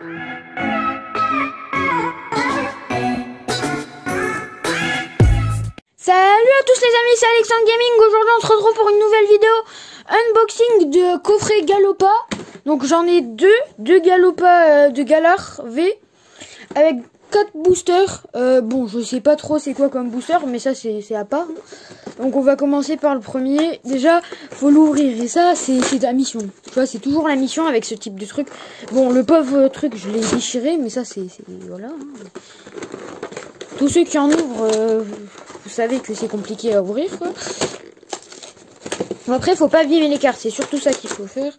Salut à tous les amis, c'est Alexandre Gaming. Aujourd'hui on se retrouve pour une nouvelle vidéo unboxing de coffret Galopa. Donc j'en ai deux Galopa de Galar V avec 4 boosters. Bon, je sais pas trop c'est quoi comme booster, mais ça c'est à part. Donc on va commencer par le premier. Déjà faut l'ouvrir et ça c'est la mission. Tu vois, c'est toujours la mission avec ce type de truc. Bon, le pauvre truc je l'ai déchiré, mais ça c'est voilà. Tous ceux qui en ouvrent, vous savez que c'est compliqué à ouvrir, quoi. Bon, après, faut pas abîmer les cartes, c'est surtout ça qu'il faut faire.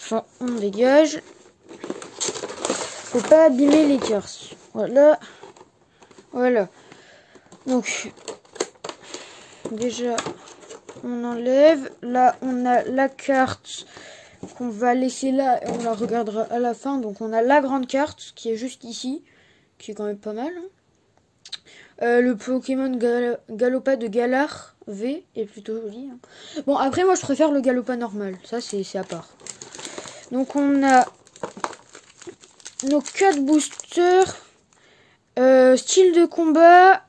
Enfin, on dégage. Faut pas abîmer les cartes. Voilà. Voilà. Donc, déjà, on enlève. Là, on a la carte qu'on va laisser là et on la regardera à la fin. Donc, on a la grande carte qui est juste ici, qui est quand même pas mal, hein. Le Pokémon Galopa de Galar V est plutôt joli, hein. Bon, après, moi, je préfère le Galopa normal. Ça, c'est à part. Donc, on a nos 4 boosters. Style de combat,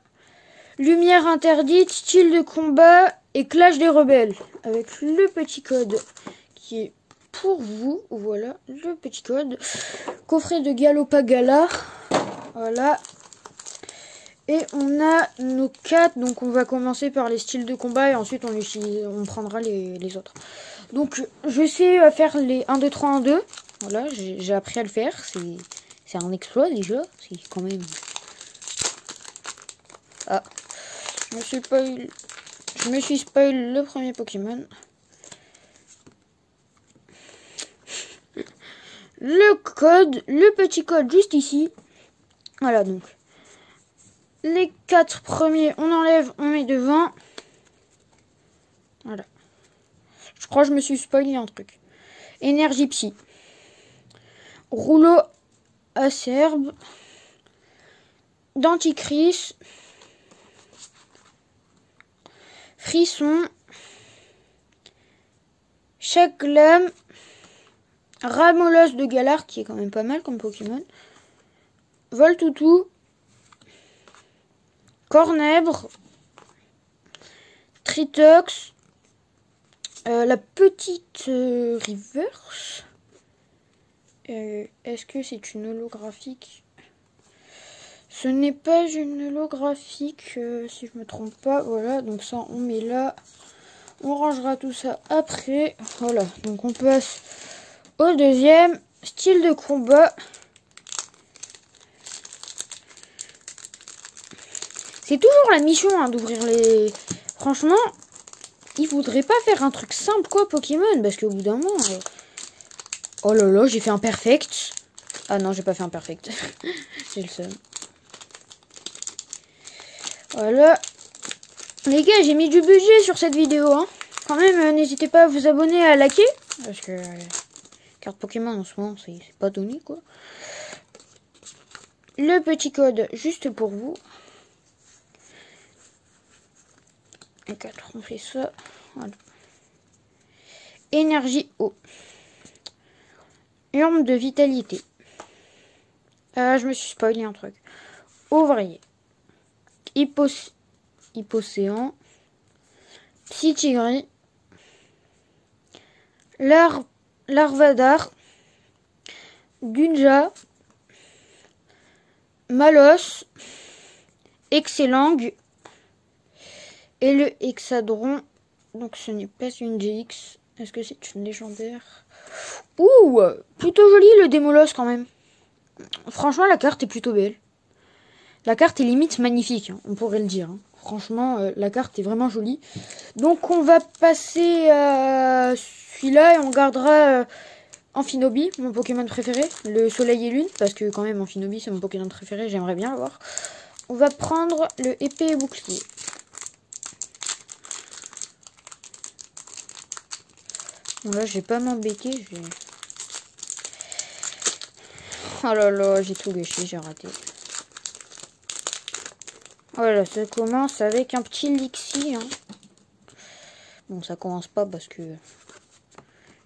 lumière interdite, style de combat et clash des rebelles. Avec le petit code qui est pour vous. Voilà, le petit code. Coffret de Galopa Galar. Voilà. Et on a nos 4, donc on va commencer par les styles de combat et ensuite on prendra les autres. Donc je sais faire les 1, 2, 3, 1, 2. Voilà, j'ai appris à le faire. C'est un exploit déjà. C'est quand même... Ah, je me suis spoil le premier Pokémon. Le code, le petit code juste ici. Voilà, donc. Les 4 premiers, on enlève, on met devant. Voilà. Je crois que je me suis spoilé un truc. Énergie psy. Rouleau acerbe. Denticris. Frisson. Chaglam. Ramolos de Galar, qui est quand même pas mal comme Pokémon. Voltoutou. Cornèbre, Tritox, la petite Reverse. Est-ce que c'est une holographique? Ce n'est pas une holographique, si je me trompe pas. Voilà, donc ça on met là. On rangera tout ça après. Voilà, donc on passe au deuxième. Style de combat. C'est toujours la mission, hein, d'ouvrir les... Franchement, il faudrait pas faire un truc simple, quoi, Pokémon. Parce qu'au bout d'un moment... Oh là là, j'ai fait un perfect. Ah non, j'ai pas fait un perfect. J'ai le seum. Voilà. Les gars, j'ai mis du budget sur cette vidéo, hein. Quand même, n'hésitez pas à vous abonner, à liker. Parce que... carte Pokémon, en ce moment, c'est pas donné, quoi. Le petit code, juste pour vous. Et 4, on fait ça. Voilà. Énergie eau. Urne de vitalité. Ah, je me suis spoilé un truc. Ouvrier. Hypocéan. Psytigris. Larvadar. Gunja. Malos. Excellang. Et le Hexadron, donc ce n'est pas une GX. Est-ce que c'est une légendaire? Ouh, plutôt joli le Démolos quand même. Franchement, la carte est plutôt belle. La carte est limite magnifique, hein, on pourrait le dire, hein. Franchement, la carte est vraiment jolie. Donc on va passer à celui-là et on gardera Amphinobi, mon Pokémon préféré. Le Soleil et Lune, parce que quand même Amphinobi c'est mon Pokémon préféré, j'aimerais bien l'avoir. On va prendre le épée et bouclier. Bon là je vais pas m'embêter, je vais... Oh là là, j'ai tout gâché, j'ai raté. Voilà, ça commence avec un petit Lixi, hein. Bon, ça commence pas parce que...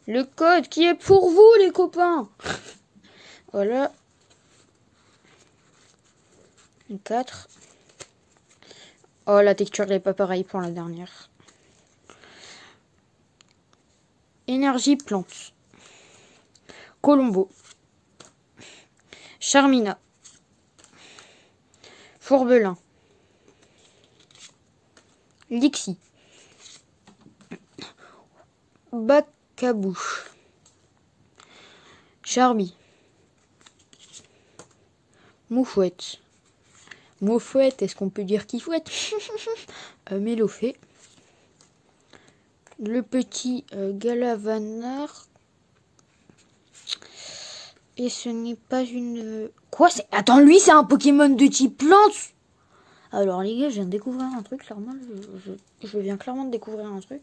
Le code qui est pour vous, les copains. Voilà. Une 4. Oh, la texture n'est pas pareille pour la dernière. Énergie plante. Colombo. Charmina. Fourbelin. Lixie. Bacabouche. Charmy. Moufouette. Moufouette, est-ce qu'on peut dire qui fouette? Mélofée. Le petit Galavanar. Et ce n'est pas une... Quoi? Attends, lui, c'est un Pokémon de type plante. Alors, les gars, je viens de découvrir un truc, clairement. Je viens clairement de découvrir un truc.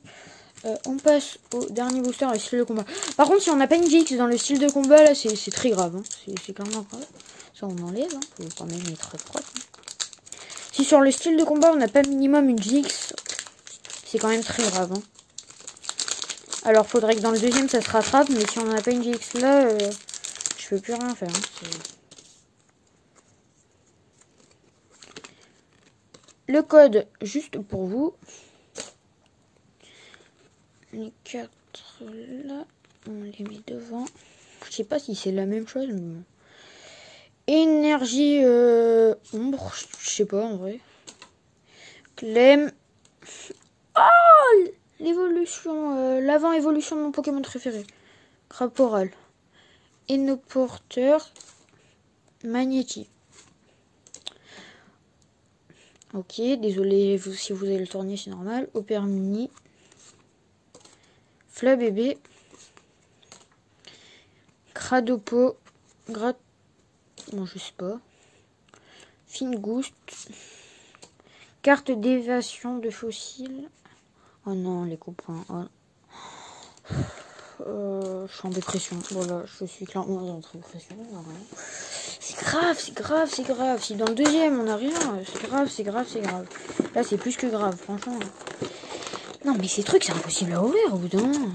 On passe au dernier booster, le style de combat. Par contre, si on n'a pas une GX dans le style de combat, là, c'est très grave. Hein. C'est carrément grave. Ça, on enlève. Hein. Faut quand même être propre. Hein. Si sur le style de combat, on n'a pas minimum une GX, c'est quand même très grave. Hein. Alors, faudrait que dans le deuxième, ça se rattrape. Mais si on n'a pas une GX là, je peux plus rien faire. Hein. Le code, juste pour vous. Les 4 là, on les met devant. Je sais pas si c'est la même chose. Mais... Énergie ombre, je sais pas en vrai. Clem. Oh, l'évolution, l'avant-évolution de mon Pokémon préféré. Craporal. Enoporteur. Magnéti. Ok, désolé si vous avez le tournier, c'est normal. Opermini. Flabébé. Cradopo. Bon, je sais pas. Fingouste. Carte d'évasion de fossiles. Oh non, les copains. Oh. Je suis en dépression. Voilà, je suis clairement en dépression. C'est grave, c'est grave, c'est grave. Si dans le deuxième on a rien, c'est grave, c'est grave, c'est grave. Là, c'est plus que grave, franchement. Non, mais ces trucs, c'est impossible à ouvrir au bout d'un moment.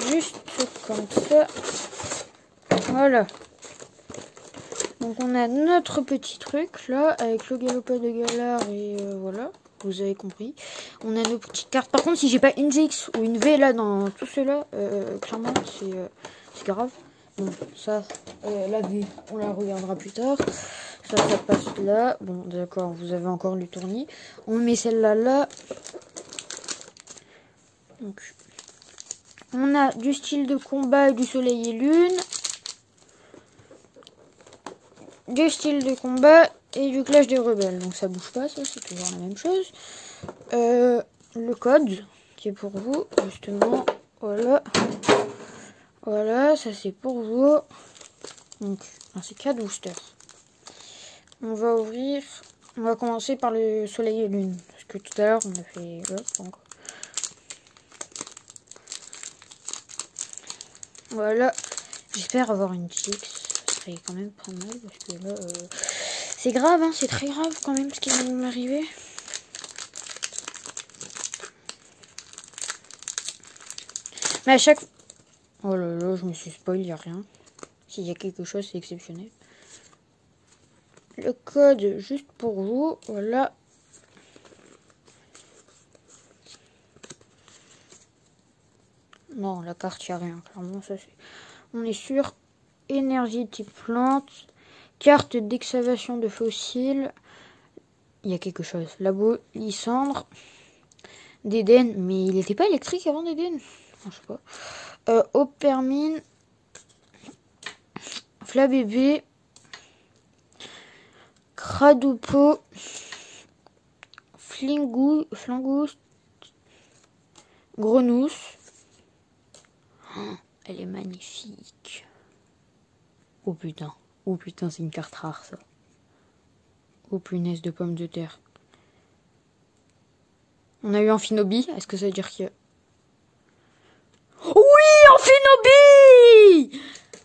Juste comme ça. Voilà. Donc on a notre petit truc là avec le Galopade de Galar et voilà, vous avez compris. On a nos petites cartes. Par contre, si j'ai pas une GX ou une V là dans tout cela, clairement c'est grave. Bon, ça, la V, on la regardera plus tard. Ça passe là. Bon, d'accord, vous avez encore le tournis. On met celle-là là. Donc, on a du style de combat et du soleil et lune. Du style de combat et du clash des rebelles. Donc ça bouge pas, ça c'est toujours la même chose. Le code qui est pour vous, justement. Voilà. Voilà, ça c'est pour vous. Donc, c'est 4 boosters. On va ouvrir. On va commencer par le soleil et lune. Parce que tout à l'heure on a fait. Donc. Voilà. J'espère avoir une GX. Ce serait quand même pas mal. Parce que là. C'est grave, hein. C'est très grave quand même ce qui vient de m'arriver. Mais à chaque. Oh là là, je me suis spoil, il n'y a rien. S'il y a quelque chose, c'est exceptionnel. Le code juste pour vous. Voilà. Non, la carte, il n'y a rien. Clairement, ça c'est. On est sur énergie type plante. Carte d'excavation de fossiles. Il y a quelque chose. Labo, Lysandre. D'Eden. Mais il n'était pas électrique avant d'Eden. Je sais pas. Opermine. Flabébé. Cradopo. Flangouste. Grenousse. Oh, elle est magnifique. Oh putain. Oh putain, c'est une carte rare ça. Oh punaise de pommes de terre. On a eu Amphinobi. Est-ce que ça veut dire qu'il y a... Oui, Amphinobi!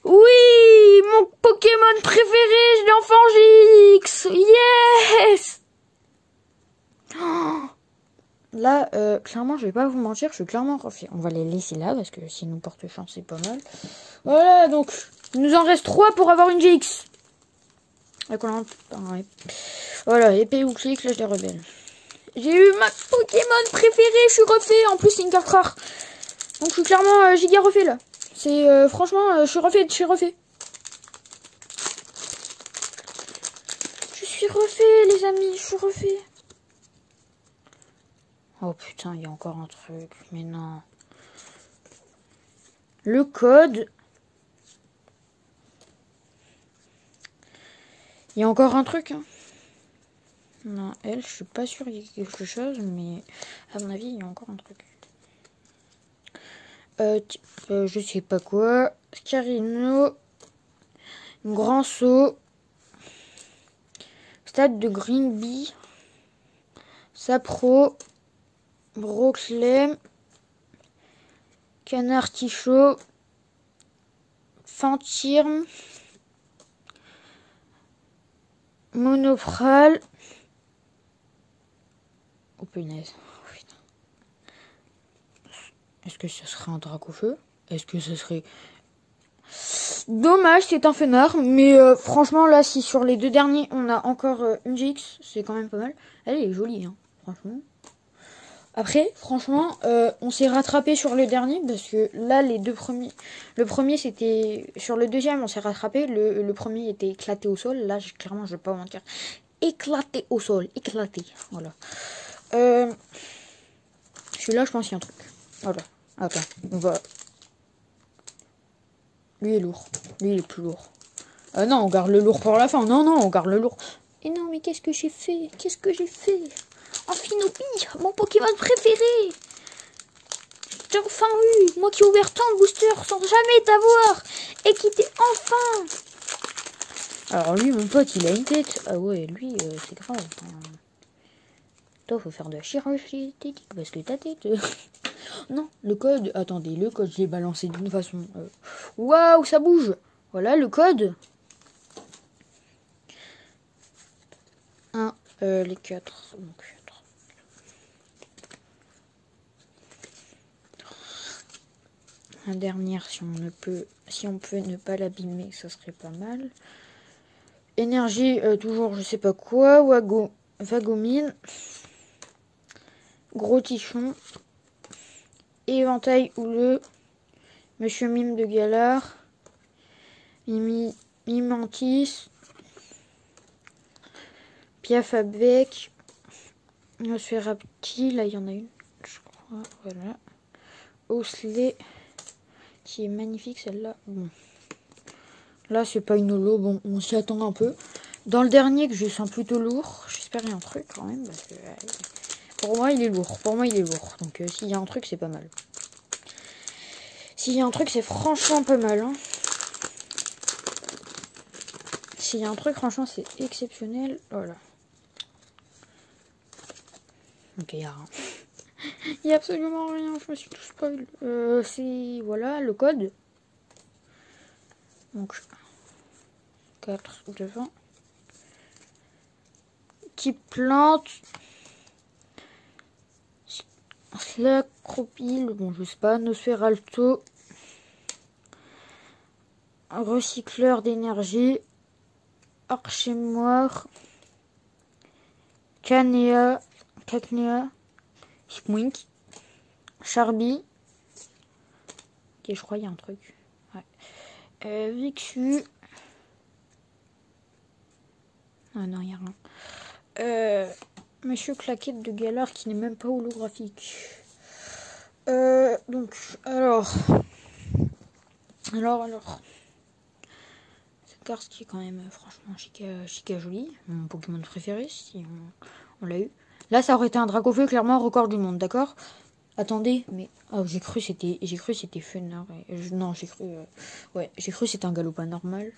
Oui, mon Pokémon préféré, je l'ai enfin là, clairement, je vais pas vous mentir, je suis clairement refait. On va les laisser là, parce que sinon, porte chance, c'est pas mal. Voilà, donc, il nous en reste 3 pour avoir une GX. Voilà, épée ou clic, là, je les rebelle. J'ai eu ma Pokémon préférée, je suis refait. En plus, c'est une carte rare. Donc, je suis clairement giga refait, là. C'est, franchement, je suis refait, Je suis refait, les amis, je suis refait. Oh putain, il y a encore un truc. Mais non. Le code. Il y a encore un truc. Hein. Non, elle, je suis pas sûre qu'il y ait quelque chose. Mais à mon avis, il y a encore un truc. Je sais pas quoi. Scarino. Grand saut. Stade de Greenby. Sapro. Broclem. Canard Tichot. Fantirme. Monopral. Oh punaise. Oh, putain. Est-ce que ce serait un Dracofeu? Est-ce que ce serait... Dommage, c'est un Fenard. Mais franchement, là, si sur les 2 derniers, on a encore une GX, c'est quand même pas mal. Elle est jolie, hein, franchement. Après, franchement, on s'est rattrapé sur le dernier parce que là, les 2 premiers... Le premier, c'était... Sur le deuxième, on s'est rattrapé. Le premier était éclaté au sol. Là, clairement, je vais pas vous mentir. Éclaté au sol. Éclaté. Voilà. Celui-là, je pense qu'il y a un truc. Voilà. Attends, on va... Lui est lourd. Lui, il est plus lourd. Non, on garde le lourd pour la fin. Non, on garde le lourd. Et non, mais qu'est-ce que j'ai fait? Amphinobi, mon Pokémon préféré. J'ai enfin eu, moi qui ai ouvert tant de boosters sans jamais t'avoir. Et qui t'ai enfin. Alors lui, mon pote, il a une tête. Ah ouais, lui, c'est grave. Toi, faut faire de la chirurgie esthétique parce que ta tête... Non, le code... Attendez, le code, je l'ai balancé d'une façon... Waouh, ça bouge. Voilà, le code. 1, les 4. Donc, 4. La dernière, si on peut ne pas l'abîmer, ça serait pas mal. Énergie, toujours, je sais pas quoi. Vagomine. Gros tichon. Éventail houleux. Monsieur Mime de Galard. Mimantis. Piaf avec. Nosferapti, là il y en a une, je crois. Voilà. Osley. Qui est magnifique celle-là. Bon. Là, c'est pas une holo. Bon, on s'y attend un peu. Dans le dernier, que je sens plutôt lourd. J'espère qu'il y a un truc quand même. Parce que, pour moi, il est lourd. Donc, s'il y a un truc, c'est pas mal. S'il y a un truc, c'est franchement pas mal. Hein. S'il y a un truc, franchement, c'est exceptionnel. Voilà. Ok, il y a rien. Il n'y a absolument rien. Je me suis tout spoil. C'est... Voilà, le code. Donc, 4 devant. Type plante. Slacropile. Bon, je sais pas. Nosferalto. Recycleur d'énergie. Archémoire. Cacnea. Smwink. Charby. Ok, je crois qu'il y a un truc. Ouais. Vixu. Ah non, il n'y a rien. Monsieur Claquette de Galard qui n'est même pas holographique. Donc, alors. Cette carte qui est quand même franchement chica jolie. Mon Pokémon préféré, si on l'a eu. Là, ça aurait été un Dracofeu, clairement, record du monde, d'accord? Attendez, mais... Oh, j'ai cru c'était Fenard. Non, j'ai cru... Ouais, j'ai cru c'était un Galopin normal.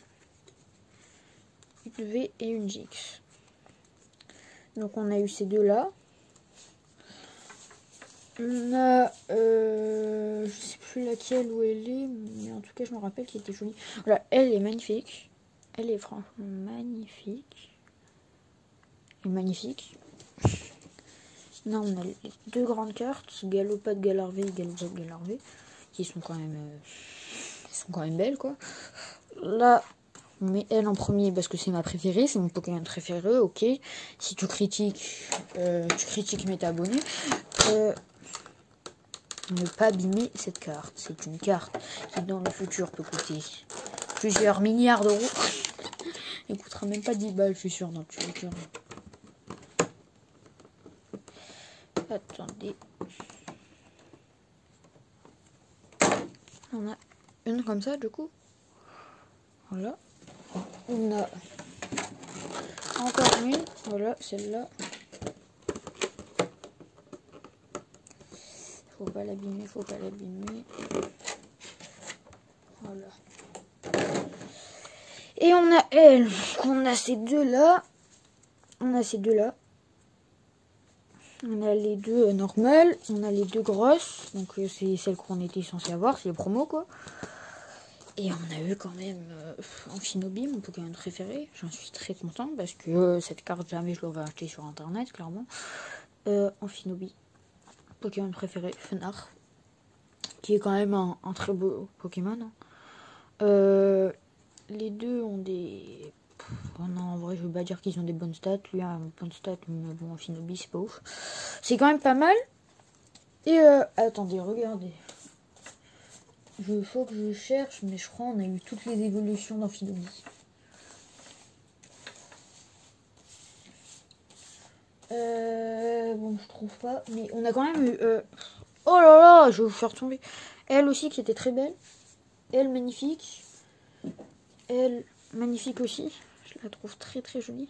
W et une GX. Donc, on a eu ces deux-là. On a... je sais plus laquelle où elle est, mais en tout cas, je me rappelle qu'elle était jolie. Voilà, elle est magnifique. Elle est franchement magnifique. Elle est magnifique. Là, on a les deux grandes cartes, Galopa de Galarvé et Galopa de Galarvé, qui sont quand même belles, quoi. Là, on met elle en premier parce que c'est ma préférée, c'est mon Pokémon préféré, ok. Si tu critiques mes abonnés. Ne pas abîmer cette carte. C'est une carte qui, dans le futur, peut coûter plusieurs milliards d'euros. Elle coûtera même pas 10 balles, je suis sûr, dans le futur. Attendez. On a une comme ça, du coup. Voilà. On a encore une. Voilà, celle-là. Faut pas l'abîmer, faut pas l'abîmer. Voilà. Et on a elle. On a ces deux-là. On a ces deux-là. On a les deux normales. On a les deux grosses. Donc c'est celles qu'on était censé avoir. C'est les promos, quoi. Et on a eu quand même Amphinobi, mon Pokémon préféré. J'en suis très content parce que cette carte, jamais je l'aurais achetée sur internet, clairement. Amphinobi, Pokémon préféré, Fenard, qui est quand même un très beau Pokémon. Les deux ont des... Oh non, en vrai, je veux pas dire qu'ils ont des bonnes stats. Lui a une bonne stat, mais bon, Amphinobi, c'est pas ouf. C'est quand même pas mal. Et attendez, regardez. Il faut que je cherche, mais je crois qu'on a eu toutes les évolutions d'Amphinobi. Bon, je trouve pas, mais on a quand même eu... Oh là là, je vais vous faire tomber. Elle aussi qui était très belle. Elle magnifique. Elle magnifique aussi. Je la trouve très très jolie.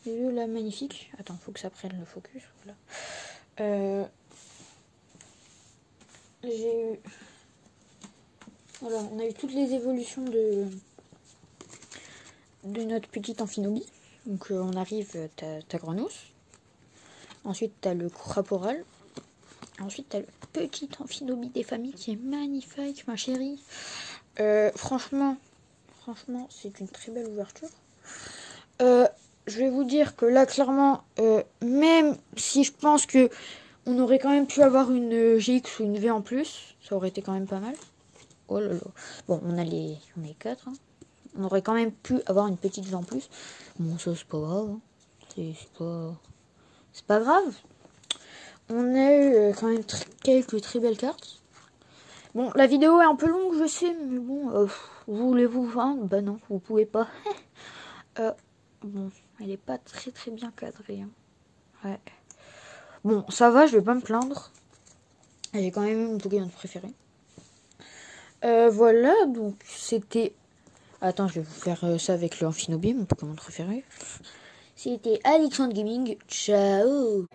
Et eux là magnifique. Attends, faut que ça prenne le focus. Voilà. J'ai eu... Voilà, on a eu toutes les évolutions de notre petite Amphinobi. Donc on arrive, t'as Grenousse. Ensuite t'as le Craporal. Ensuite t'as le petit Amphinobi des familles qui est magnifique, ma chérie. Franchement, c'est une très belle ouverture. Je vais vous dire que là, clairement, même si je pense que on aurait quand même pu avoir une GX ou une V en plus, ça aurait été quand même pas mal. Oh là là. Bon, on est 4. Hein. On aurait quand même pu avoir une petite V en plus. Bon, ça, c'est pas grave. Hein. C'est pas grave. On a eu quand même quelques très belles cartes. Bon, la vidéo est un peu longue, je sais, mais bon, voulez-vous vendre? Bah non, vous pouvez pas. Bon, elle est pas très très bien cadrée. Hein. Ouais. Bon, ça va, je vais pas me plaindre. J'ai quand même mon Pokémon préféré. Voilà, donc c'était... Attends, je vais vous faire ça avec le Amphinobi, mon Pokémon préféré. C'était Alexandre Gaming. Ciao.